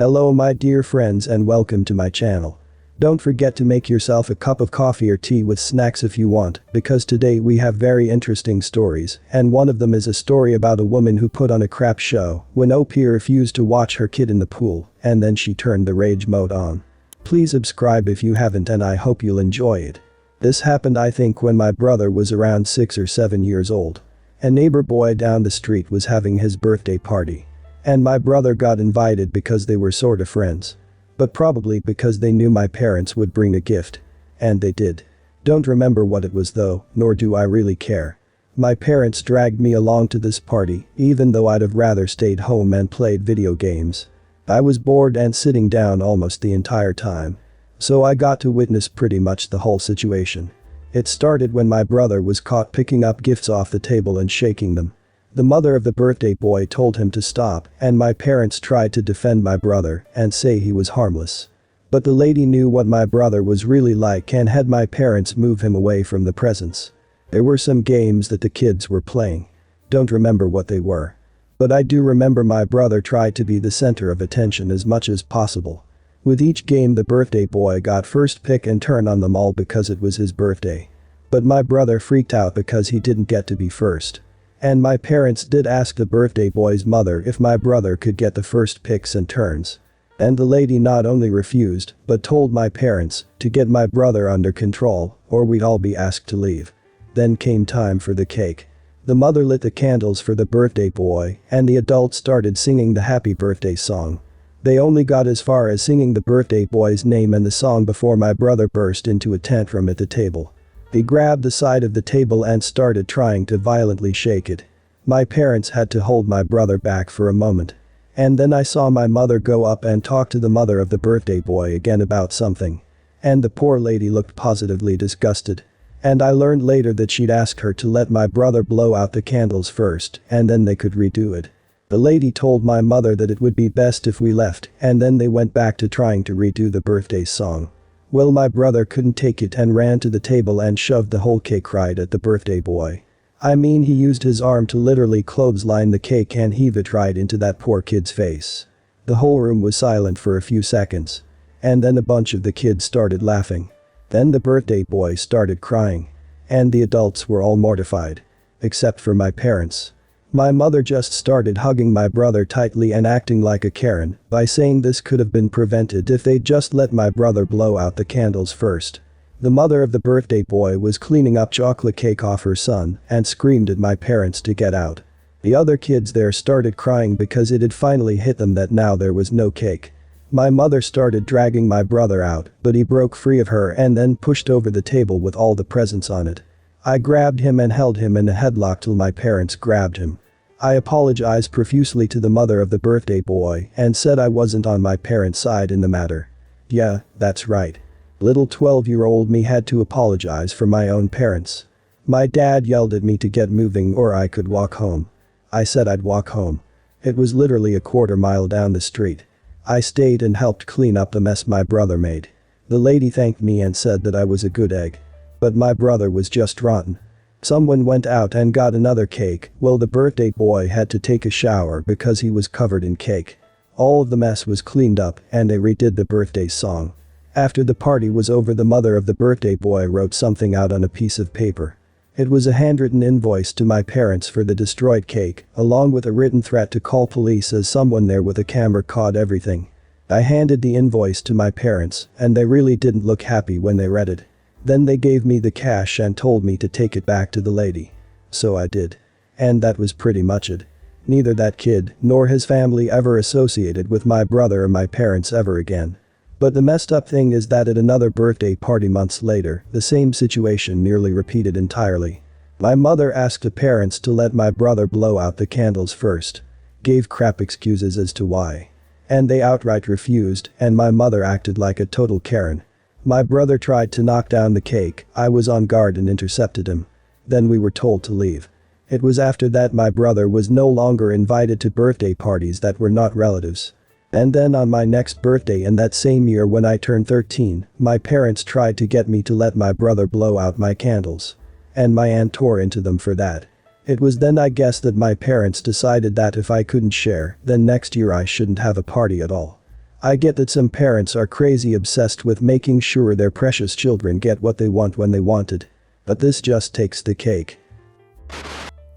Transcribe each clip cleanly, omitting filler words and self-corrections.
Hello my dear friends and welcome to my channel. Don't forget to make yourself a cup of coffee or tea with snacks if you want, because today we have very interesting stories, and one of them is a story about a woman who put on a crap show when OP refused to watch her kid in the pool, and then she turned the rage mode on. Please subscribe if you haven't and I hope you'll enjoy it. This happened I think when my brother was around 6 or 7 years old. A neighbor boy down the street was having his birthday party. And my brother got invited because they were sorta friends. But probably because they knew my parents would bring a gift. And they did. Don't remember what it was though, nor do I really care. My parents dragged me along to this party, even though I'd have rather stayed home and played video games. I was bored and sitting down almost the entire time. So I got to witness pretty much the whole situation. It started when my brother was caught picking up gifts off the table and shaking them. The mother of the birthday boy told him to stop, and my parents tried to defend my brother and say he was harmless. But the lady knew what my brother was really like and had my parents move him away from the presents. There were some games that the kids were playing. Don't remember what they were. But I do remember my brother tried to be the center of attention as much as possible. With each game the birthday boy got first pick and turn on them all because it was his birthday. But my brother freaked out because he didn't get to be first. And my parents did ask the birthday boy's mother if my brother could get the first picks and turns. And the lady not only refused, but told my parents to get my brother under control, or we'd all be asked to leave. Then came time for the cake. The mother lit the candles for the birthday boy, and the adults started singing the happy birthday song. They only got as far as singing the birthday boy's name and the song before my brother burst into a tantrum at the table. He grabbed the side of the table and started trying to violently shake it. My parents had to hold my brother back for a moment. And then I saw my mother go up and talk to the mother of the birthday boy again about something. And the poor lady looked positively disgusted. And I learned later that she'd asked her to let my brother blow out the candles first, and then they could redo it. The lady told my mother that it would be best if we left, and then they went back to trying to redo the birthday song. Well, my brother couldn't take it and ran to the table and shoved the whole cake right at the birthday boy. I mean, he used his arm to literally clothesline the cake and heave it right into that poor kid's face. The whole room was silent for a few seconds. And then a bunch of the kids started laughing. Then the birthday boy started crying. And the adults were all mortified. Except for my parents. My mother just started hugging my brother tightly and acting like a Karen by saying this could have been prevented if they'd just let my brother blow out the candles first. The mother of the birthday boy was cleaning up chocolate cake off her son and screamed at my parents to get out. The other kids there started crying because it had finally hit them that now there was no cake. My mother started dragging my brother out, but he broke free of her and then pushed over the table with all the presents on it. I grabbed him and held him in a headlock till my parents grabbed him. I apologized profusely to the mother of the birthday boy and said I wasn't on my parents' side in the matter. Yeah, that's right. Little 12-year-old me had to apologize for my own parents. My dad yelled at me to get moving or I could walk home. I said I'd walk home. It was literally a quarter mile down the street. I stayed and helped clean up the mess my brother made. The lady thanked me and said that I was a good egg. But my brother was just rotten. Someone went out and got another cake. Well, the birthday boy had to take a shower because he was covered in cake. All of the mess was cleaned up and they redid the birthday song. After the party was over, the mother of the birthday boy wrote something out on a piece of paper. It was a handwritten invoice to my parents for the destroyed cake, along with a written threat to call police as someone there with a camera caught everything. I handed the invoice to my parents and they really didn't look happy when they read it. Then they gave me the cash and told me to take it back to the lady. So I did. And that was pretty much it. Neither that kid nor his family ever associated with my brother or my parents ever again. But the messed up thing is that at another birthday party months later, the same situation nearly repeated entirely. My mother asked the parents to let my brother blow out the candles first. Gave crap excuses as to why. And they outright refused, and my mother acted like a total Karen. My brother tried to knock down the cake. I was on guard and intercepted him. Then we were told to leave. It was after that my brother was no longer invited to birthday parties that were not relatives. And then on my next birthday in that same year when I turned 13, my parents tried to get me to let my brother blow out my candles. And my aunt tore into them for that. It was then I guess that my parents decided that if I couldn't share, then next year I shouldn't have a party at all. I get that some parents are crazy obsessed with making sure their precious children get what they want when they want it. But this just takes the cake.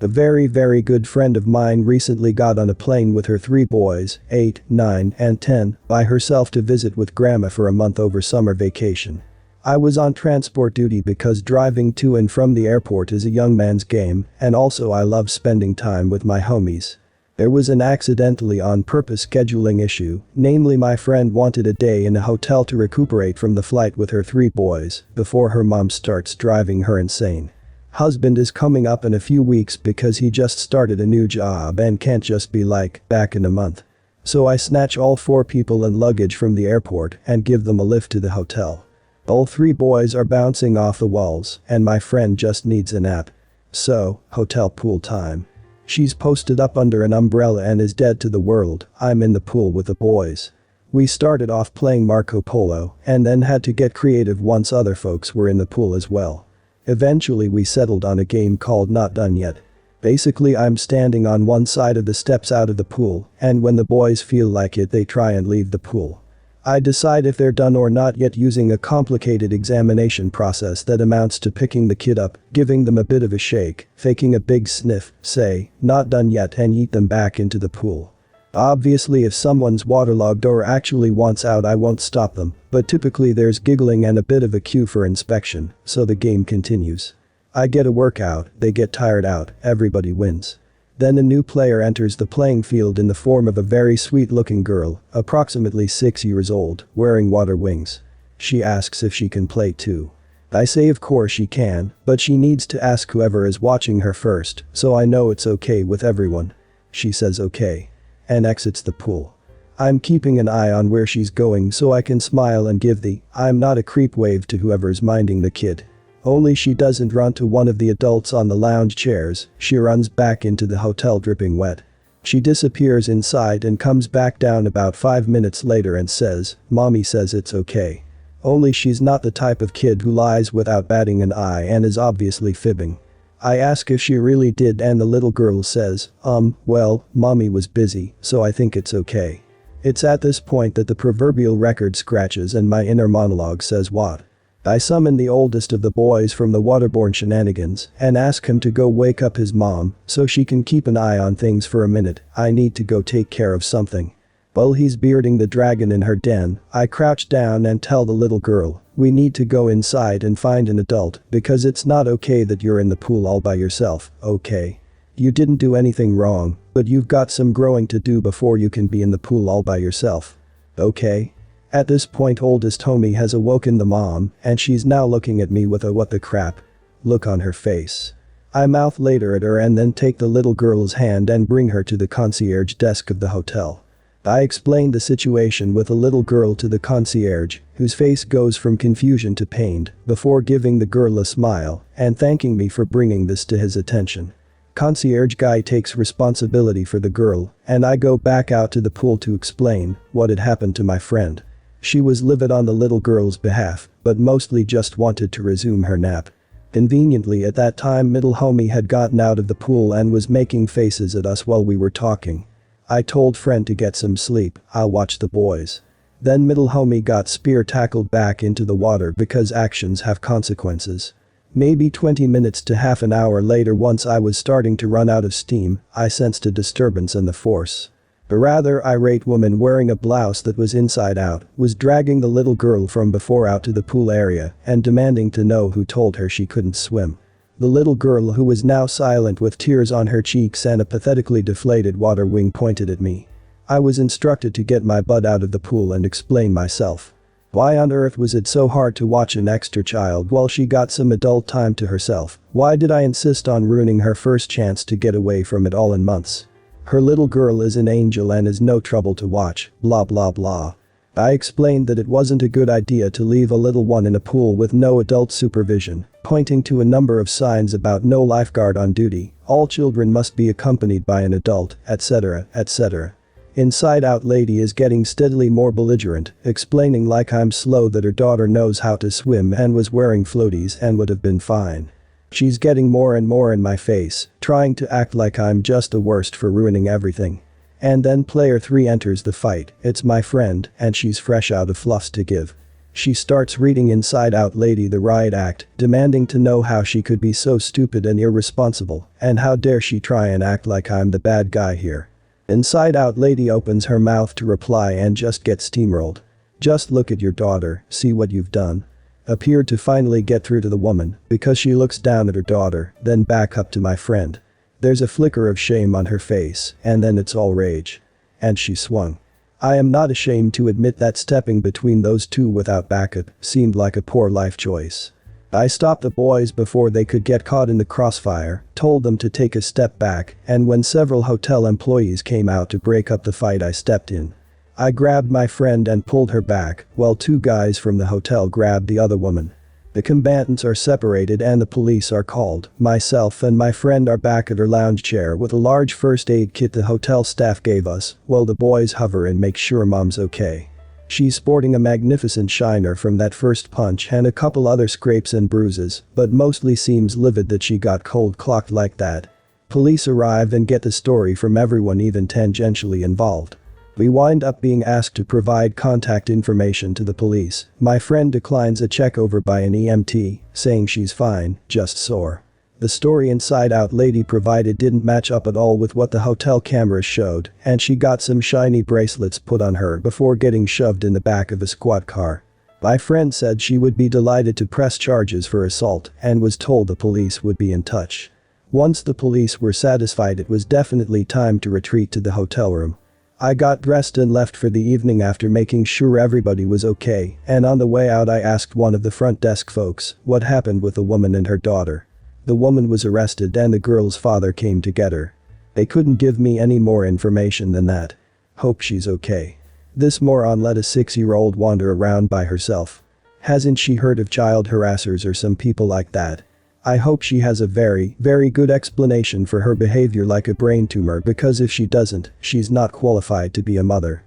A very good friend of mine recently got on a plane with her 3 boys, 8, 9, and 10, by herself to visit with grandma for a month over summer vacation. I was on transport duty because driving to and from the airport is a young man's game, and also I love spending time with my homies. There was an accidentally on purpose scheduling issue, namely my friend wanted a day in a hotel to recuperate from the flight with her 3 boys before her mom starts driving her insane. Husband is coming up in a few weeks because he just started a new job and can't just be like, back in a month. So I snatch all 4 people and luggage from the airport and give them a lift to the hotel. All 3 boys are bouncing off the walls and my friend just needs a nap. So, hotel pool time. She's posted up under an umbrella and is dead to the world. I'm in the pool with the boys. We started off playing Marco Polo and then had to get creative once other folks were in the pool as well. Eventually we settled on a game called Not Done Yet. Basically I'm standing on one side of the steps out of the pool, and when the boys feel like it they try and leave the pool. I decide if they're done or not yet using a complicated examination process that amounts to picking the kid up, giving them a bit of a shake, faking a big sniff, say, "Not done yet," and yeet them back into the pool. Obviously if someone's waterlogged or actually wants out I won't stop them, but typically there's giggling and a bit of a queue for inspection, so the game continues. I get a workout, they get tired out, everybody wins. Then a new player enters the playing field in the form of a very sweet looking girl, approximately 6 years old, wearing water wings. She asks if she can play too. I say of course she can, but she needs to ask whoever is watching her first, so I know it's okay with everyone. She says okay. And exits the pool. I'm keeping an eye on where she's going so I can smile and give the "I'm not a creep" wave to whoever's minding the kid. Only she doesn't run to one of the adults on the lounge chairs, she runs back into the hotel dripping wet. She disappears inside and comes back down about 5 minutes later and says, "Mommy says it's okay." Only she's not the type of kid who lies without batting an eye and is obviously fibbing. I ask if she really did and the little girl says, well, mommy was busy, so I think it's okay. It's at this point that the proverbial record scratches and my inner monologue says what? I summon the oldest of the boys from the waterborne shenanigans and ask him to go wake up his mom so she can keep an eye on things for a minute. I need to go take care of something. While he's bearding the dragon in her den, I crouch down and tell the little girl, "We need to go inside and find an adult because it's not okay that you're in the pool all by yourself, okay? You didn't do anything wrong, but you've got some growing to do before you can be in the pool all by yourself. Okay?" At this point oldest homie has awoken the mom and she's now looking at me with a "what the crap" look on her face. I mouth later at her and then take the little girl's hand and bring her to the concierge desk of the hotel. I explain the situation with the little girl to the concierge, whose face goes from confusion to pained, before giving the girl a smile and thanking me for bringing this to his attention. Concierge guy takes responsibility for the girl, and I go back out to the pool to explain what had happened to my friend. She was livid on the little girl's behalf, but mostly just wanted to resume her nap. Conveniently at that time middle homie had gotten out of the pool and was making faces at us while we were talking. I told friend to get some sleep, I'll watch the boys. Then middle homie got spear tackled back into the water because actions have consequences. Maybe 20 minutes to half an hour later once I was starting to run out of steam, I sensed a disturbance in the force. A rather irate woman wearing a blouse that was inside out was dragging the little girl from before out to the pool area and demanding to know who told her she couldn't swim. The little girl, who was now silent with tears on her cheeks and a pathetically deflated water wing, pointed at me. I was instructed to get my butt out of the pool and explain myself. Why on earth was it so hard to watch an extra child while she got some adult time to herself? Why did I insist on ruining her first chance to get away from it all in months? Her little girl is an angel and is no trouble to watch, blah blah blah. I explained that it wasn't a good idea to leave a little one in a pool with no adult supervision, pointing to a number of signs about no lifeguard on duty, all children must be accompanied by an adult, etc, etc. Inside out lady is getting steadily more belligerent, explaining like I'm slow that her daughter knows how to swim and was wearing floaties and would have been fine. She's getting more and more in my face, trying to act like I'm just the worst for ruining everything. And then player 3 enters the fight. It's my friend, and she's fresh out of fluffs to give. She starts reading Inside Out Lady the riot act, demanding to know how she could be so stupid and irresponsible, and how dare she try and act like I'm the bad guy here. Inside Out Lady opens her mouth to reply and just gets steamrolled. Just look at your daughter, see what you've done. Appeared to finally get through to the woman, because she looks down at her daughter, then back up to my friend. There's a flicker of shame on her face, and then it's all rage. And she swung. I am not ashamed to admit that stepping between those two without backup seemed like a poor life choice. I stopped the boys before they could get caught in the crossfire, told them to take a step back, and when several hotel employees came out to break up the fight I stepped in. I grabbed my friend and pulled her back, while two guys from the hotel grabbed the other woman. The combatants are separated and the police are called. Myself and my friend are back at her lounge chair with a large first aid kit the hotel staff gave us, while the boys hover and make sure mom's okay. She's sporting a magnificent shiner from that first punch and a couple other scrapes and bruises, but mostly seems livid that she got cold clocked like that. Police arrive and get the story from everyone even tangentially involved. We wind up being asked to provide contact information to the police. My friend declines a check over by an EMT, saying she's fine, just sore. The story Inside Out Lady provided didn't match up at all with what the hotel cameras showed, and she got some shiny bracelets put on her before getting shoved in the back of a squad car. My friend said she would be delighted to press charges for assault and was told the police would be in touch. Once the police were satisfied it was definitely time to retreat to the hotel room. I got dressed and left for the evening after making sure everybody was okay, and on the way out I asked one of the front desk folks what happened with the woman and her daughter. The woman was arrested and the girl's father came to get her. They couldn't give me any more information than that. Hope she's okay. This moron let a 6-year-old wander around by herself. Hasn't she heard of child harassers or some people like that? I hope she has a very, very good explanation for her behavior like a brain tumor, because if she doesn't, she's not qualified to be a mother.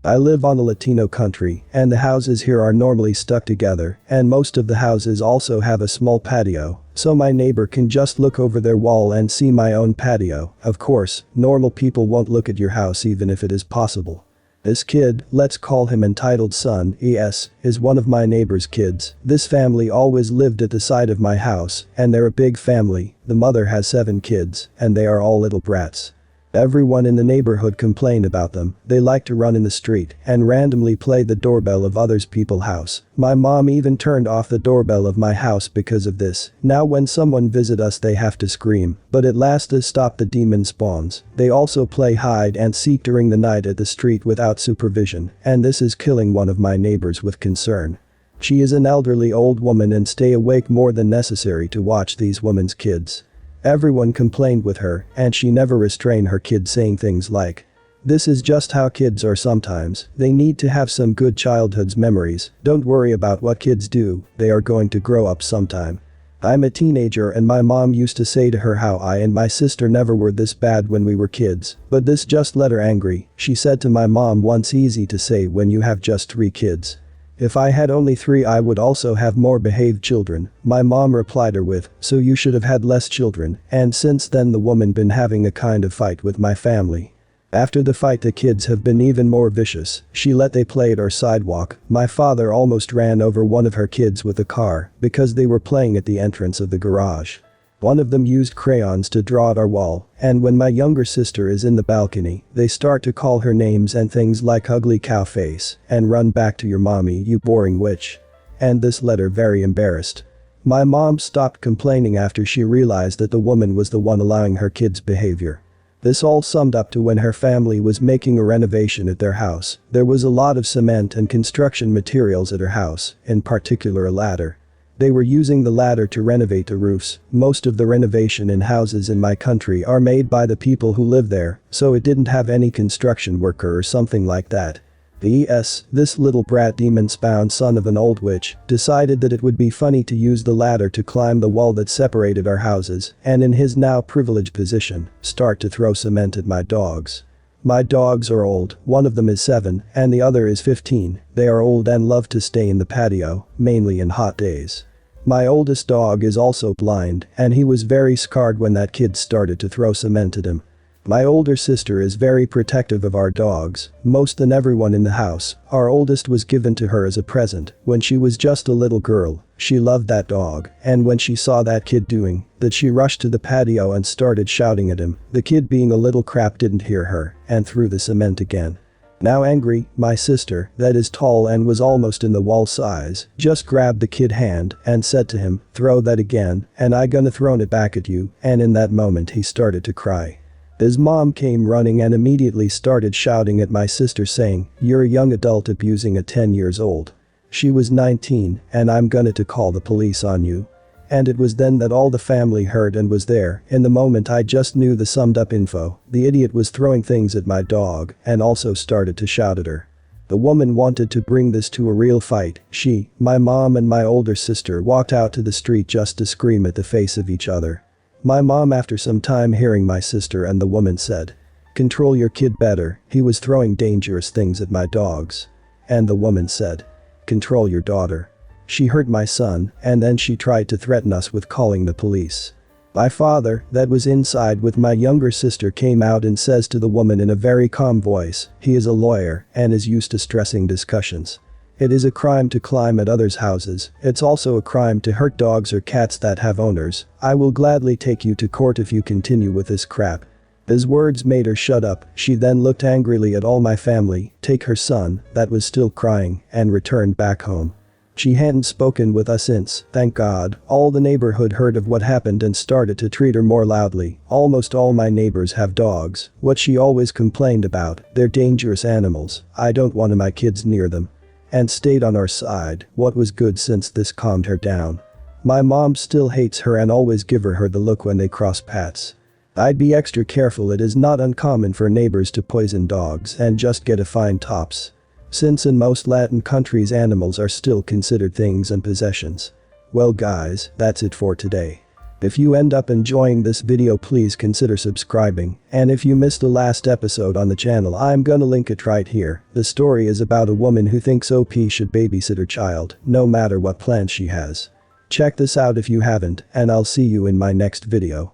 I live on a Latino country, and the houses here are normally stuck together, and most of the houses also have a small patio, so my neighbor can just look over their wall and see my own patio. Of course, normal people won't look at your house even if it is possible. This kid, let's call him entitled son, is one of my neighbor's kids. This family always lived at the side of my house, and they're a big family. The mother has 7 kids, and they are all little brats. Everyone in the neighborhood complained about them. They like to run in the street and randomly play the doorbell of others people's house. My mom even turned off the doorbell of my house because of this. Now when someone visit us they have to scream, but at last to stop the demon spawns. They also play hide and seek during the night at the street without supervision, and this is killing one of my neighbors with concern. She is an elderly old woman and stay awake more than necessary to watch these women's kids. Everyone complained with her, and she never restrained her kids, saying things like, "This is just how kids are sometimes. They need to have some good childhood's memories. Don't worry about what kids do, they are going to grow up sometime." I'm a teenager and my mom used to say to her how I and my sister never were this bad when we were kids, but this just let her angry. She said to my mom once, "Easy to say when you have just 3 kids. If I had only 3 I would also have more behaved children." My mom replied her with, "So you should have had less children," and since then the woman been having a kind of fight with my family. After the fight the kids have been even more vicious. She let they play at our sidewalk. My father almost ran over one of her kids with a car because they were playing at the entrance of the garage. One of them used crayons to draw at our wall, and when my younger sister is in the balcony, they start to call her names and things like ugly cow face and run back to your mommy, you boring witch. And this led her very embarrassed. My mom stopped complaining after she realized that the woman was the one allowing her kids' behavior. This all summed up to when her family was making a renovation at their house. There was a lot of cement and construction materials at her house, in particular a ladder. They were using the ladder to renovate the roofs. Most of the renovation in houses in my country are made by the people who live there, so it didn't have any construction worker or something like that. This little brat demon-spawned son of an old witch decided that it would be funny to use the ladder to climb the wall that separated our houses, and in his now privileged position, start to throw cement at my dogs. My dogs are old, one of them is 7 and the other is 15, they are old and love to stay in the patio, mainly in hot days. My oldest dog is also blind, and he was very scarred when that kid started to throw cement at him. My older sister is very protective of our dogs, most than everyone in the house. Our oldest was given to her as a present when she was just a little girl. She loved that dog, and when she saw that kid doing that, she rushed to the patio and started shouting at him. The kid, being a little crap, didn't hear her and threw the cement again. Now angry, my sister, that is tall and was almost in the wall size, just grabbed the kid hand and said to him, "Throw that again and I gonna thrown it back at you," and in that moment he started to cry. His mom came running and immediately started shouting at my sister saying, "You're a young adult abusing a 10 years old. She was 19 and I'm gonna to call the police on you." And it was then that all the family heard and was there. In the moment I just knew the summed up info. The idiot was throwing things at my dog and also started to shout at her. The woman wanted to bring this to a real fight. She, my mom and my older sister walked out to the street just to scream at the face of each other. My mom, after some time hearing my sister and the woman, said, "Control your kid better, he was throwing dangerous things at my dogs." And the woman said, "Control your daughter. She hurt my son," and then she tried to threaten us with calling the police. My father, that was inside with my younger sister, came out and says to the woman in a very calm voice, he is a lawyer and is used to stressing discussions. It is a crime to climb at others' houses. It's also a crime to hurt dogs or cats that have owners. I will gladly take you to court if you continue with this crap. His words made her shut up. She then looked angrily at all my family, take her son, that was still crying, and returned back home. She hadn't spoken with us since, thank God. All the neighborhood heard of what happened and started to treat her more loudly. Almost all my neighbors have dogs. What she always complained about, they're dangerous animals. I don't want my kids near them. And stayed on our side. What was good since this calmed her down. My mom still hates her and always give her the look when they cross paths. I'd be extra careful. It is not uncommon for neighbors to poison dogs and just get a fine tops. Since in most Latin countries animals are still considered things and possessions. Well guys, that's it for today. If you end up enjoying this video, please consider subscribing, and if you missed the last episode on the channel, I'm gonna link it right here. The story is about a woman who thinks OP should babysit her child, no matter what plans she has. Check this out if you haven't, and I'll see you in my next video.